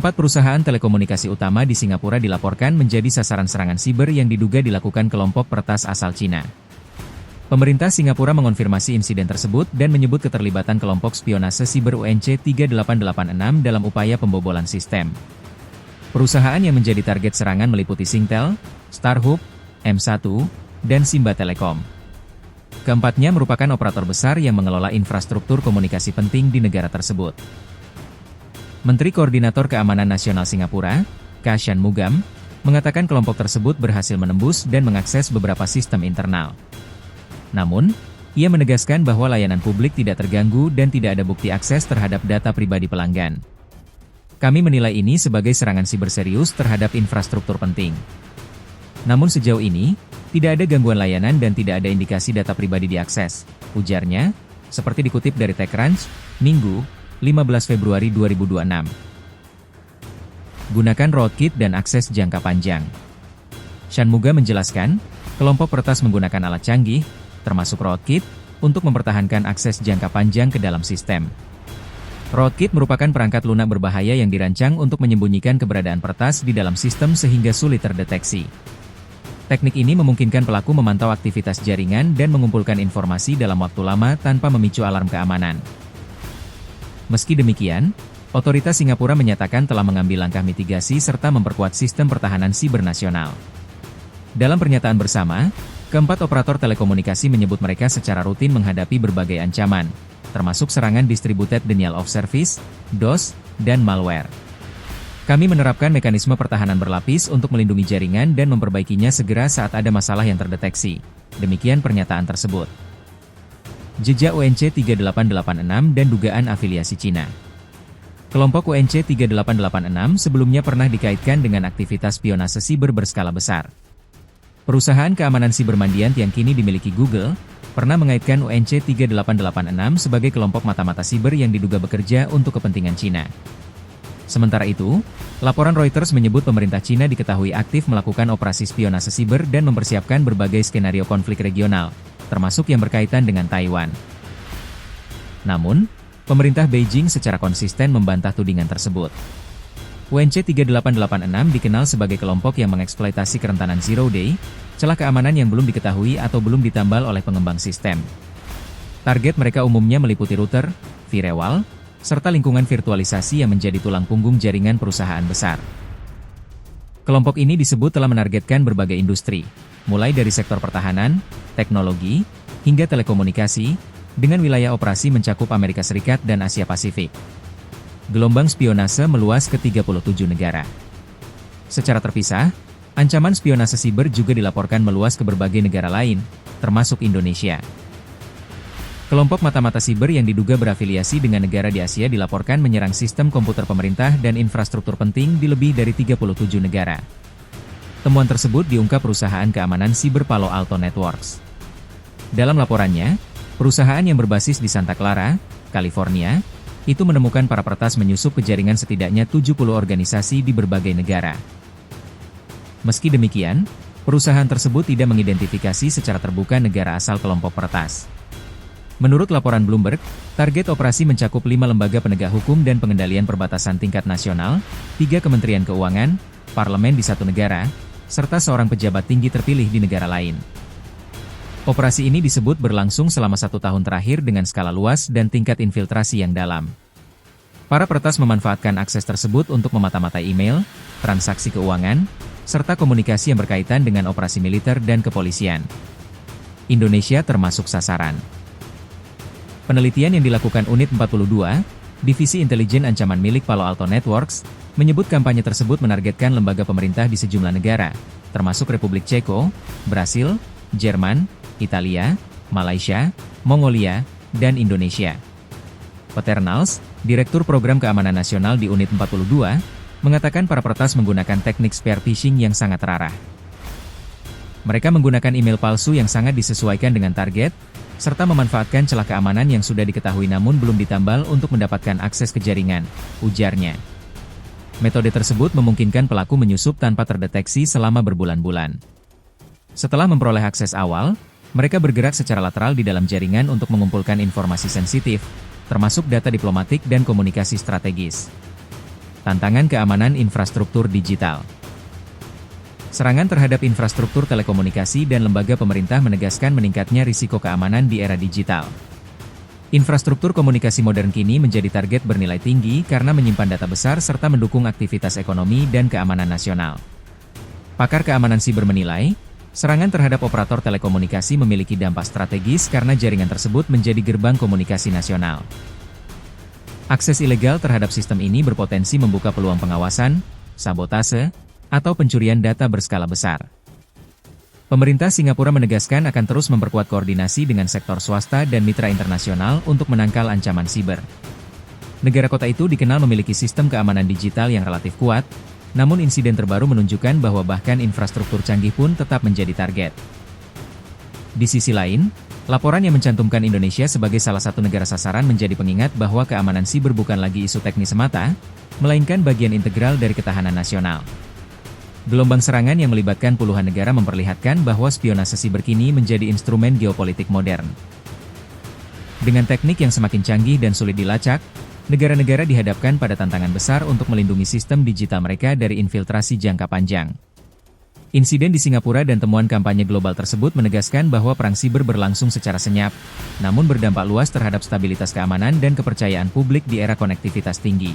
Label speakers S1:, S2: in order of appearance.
S1: Keempat perusahaan telekomunikasi utama di Singapura dilaporkan menjadi sasaran serangan siber yang diduga dilakukan kelompok peretas asal Cina. Pemerintah Singapura mengonfirmasi insiden tersebut dan menyebut keterlibatan kelompok spionase siber UNC 3886 dalam upaya pembobolan sistem. Perusahaan yang menjadi target serangan meliputi Singtel, StarHub, M1, dan Simba Telekom. Keempatnya merupakan operator besar yang mengelola infrastruktur komunikasi penting di negara tersebut. Menteri Koordinator Keamanan Nasional Singapura, Ka Shanmugam, mengatakan kelompok tersebut berhasil menembus dan mengakses beberapa sistem internal. Namun, ia menegaskan bahwa layanan publik tidak terganggu dan tidak ada bukti akses terhadap data pribadi pelanggan. Kami menilai ini sebagai serangan siber serius terhadap infrastruktur penting. Namun sejauh ini, tidak ada gangguan layanan dan tidak ada indikasi data pribadi diakses, ujarnya, seperti dikutip dari TechCrunch, Minggu, 15 Februari 2026. Gunakan rootkit dan akses jangka panjang. Shanmugam menjelaskan, kelompok peretas menggunakan alat canggih, termasuk rootkit, untuk mempertahankan akses jangka panjang ke dalam sistem. Rootkit merupakan perangkat lunak berbahaya yang dirancang untuk menyembunyikan keberadaan peretas di dalam sistem sehingga sulit terdeteksi. Teknik ini memungkinkan pelaku memantau aktivitas jaringan dan mengumpulkan informasi dalam waktu lama tanpa memicu alarm keamanan. Meski demikian, otoritas Singapura menyatakan telah mengambil langkah mitigasi serta memperkuat sistem pertahanan siber nasional. Dalam pernyataan bersama, keempat operator telekomunikasi menyebut mereka secara rutin menghadapi berbagai ancaman, termasuk serangan Distributed Denial of Service, DDoS, dan malware. Kami menerapkan mekanisme pertahanan berlapis untuk melindungi jaringan dan memperbaikinya segera saat ada masalah yang terdeteksi. Demikian pernyataan tersebut. Jejak UNC 3886 dan dugaan afiliasi Cina. Kelompok UNC 3886 sebelumnya pernah dikaitkan dengan aktivitas spionase siber berskala besar. Perusahaan keamanan siber mandiant yang kini dimiliki Google, pernah mengaitkan UNC 3886 sebagai kelompok mata-mata siber yang diduga bekerja untuk kepentingan Cina. Sementara itu, laporan Reuters menyebut pemerintah Cina diketahui aktif melakukan operasi spionase siber dan mempersiapkan berbagai skenario konflik regional, termasuk yang berkaitan dengan Taiwan. Namun, pemerintah Beijing secara konsisten membantah tudingan tersebut. UNC 3886 dikenal sebagai kelompok yang mengeksploitasi kerentanan zero day, celah keamanan yang belum diketahui atau belum ditambal oleh pengembang sistem. Target mereka umumnya meliputi router, firewall, serta lingkungan virtualisasi yang menjadi tulang punggung jaringan perusahaan besar. Kelompok ini disebut telah menargetkan berbagai industri, mulai dari sektor pertahanan, teknologi, hingga telekomunikasi, dengan wilayah operasi mencakup Amerika Serikat dan Asia Pasifik. Gelombang spionase meluas ke 37 negara. Secara terpisah, ancaman spionase siber juga dilaporkan meluas ke berbagai negara lain, termasuk Indonesia. Kelompok mata-mata siber yang diduga berafiliasi dengan negara di Asia dilaporkan menyerang sistem komputer pemerintah dan infrastruktur penting di lebih dari 37 negara. Temuan tersebut diungkap perusahaan keamanan siber Palo Alto Networks. Dalam laporannya, perusahaan yang berbasis di Santa Clara, California, itu menemukan para peretas menyusup ke jaringan setidaknya 70 organisasi di berbagai negara. Meski demikian, perusahaan tersebut tidak mengidentifikasi secara terbuka negara asal kelompok peretas. Menurut laporan Bloomberg, target operasi mencakup 5 lembaga penegak hukum dan pengendalian perbatasan tingkat nasional, 3 kementerian keuangan, parlemen di satu negara, serta seorang pejabat tinggi terpilih di negara lain. Operasi ini disebut berlangsung selama 1 tahun terakhir dengan skala luas dan tingkat infiltrasi yang dalam. Para peretas memanfaatkan akses tersebut untuk memata-matai email, transaksi keuangan, serta komunikasi yang berkaitan dengan operasi militer dan kepolisian. Indonesia termasuk sasaran. Penelitian yang dilakukan Unit 42, Divisi Intelijen Ancaman milik Palo Alto Networks, menyebut kampanye tersebut menargetkan lembaga pemerintah di sejumlah negara, termasuk Republik Ceko, Brasil, Jerman, Italia, Malaysia, Mongolia, dan Indonesia. Peternals, Direktur Program Keamanan Nasional di Unit 42, mengatakan para peretas menggunakan teknik spear phishing yang sangat terarah. Mereka menggunakan email palsu yang sangat disesuaikan dengan target, serta memanfaatkan celah keamanan yang sudah diketahui namun belum ditambal untuk mendapatkan akses ke jaringan, ujarnya. Metode tersebut memungkinkan pelaku menyusup tanpa terdeteksi selama berbulan-bulan. Setelah memperoleh akses awal, mereka bergerak secara lateral di dalam jaringan untuk mengumpulkan informasi sensitif, termasuk data diplomatik dan komunikasi strategis. Tantangan keamanan infrastruktur digital. Serangan terhadap infrastruktur telekomunikasi dan lembaga pemerintah menegaskan meningkatnya risiko keamanan di era digital. Infrastruktur komunikasi modern kini menjadi target bernilai tinggi karena menyimpan data besar serta mendukung aktivitas ekonomi dan keamanan nasional. Pakar keamanan siber menilai, serangan terhadap operator telekomunikasi memiliki dampak strategis karena jaringan tersebut menjadi gerbang komunikasi nasional. Akses ilegal terhadap sistem ini berpotensi membuka peluang pengawasan, sabotase, atau pencurian data berskala besar. Pemerintah Singapura menegaskan akan terus memperkuat koordinasi dengan sektor swasta dan mitra internasional untuk menangkal ancaman siber. Negara kota itu dikenal memiliki sistem keamanan digital yang relatif kuat, namun insiden terbaru menunjukkan bahwa bahkan infrastruktur canggih pun tetap menjadi target. Di sisi lain, laporan yang mencantumkan Indonesia sebagai salah satu negara sasaran menjadi pengingat bahwa keamanan siber bukan lagi isu teknis semata, melainkan bagian integral dari ketahanan nasional. Gelombang serangan yang melibatkan puluhan negara memperlihatkan bahwa spionase siber kini menjadi instrumen geopolitik modern. Dengan teknik yang semakin canggih dan sulit dilacak, negara-negara dihadapkan pada tantangan besar untuk melindungi sistem digital mereka dari infiltrasi jangka panjang. Insiden di Singapura dan temuan kampanye global tersebut menegaskan bahwa perang siber berlangsung secara senyap, namun berdampak luas terhadap stabilitas keamanan dan kepercayaan publik di era konektivitas tinggi.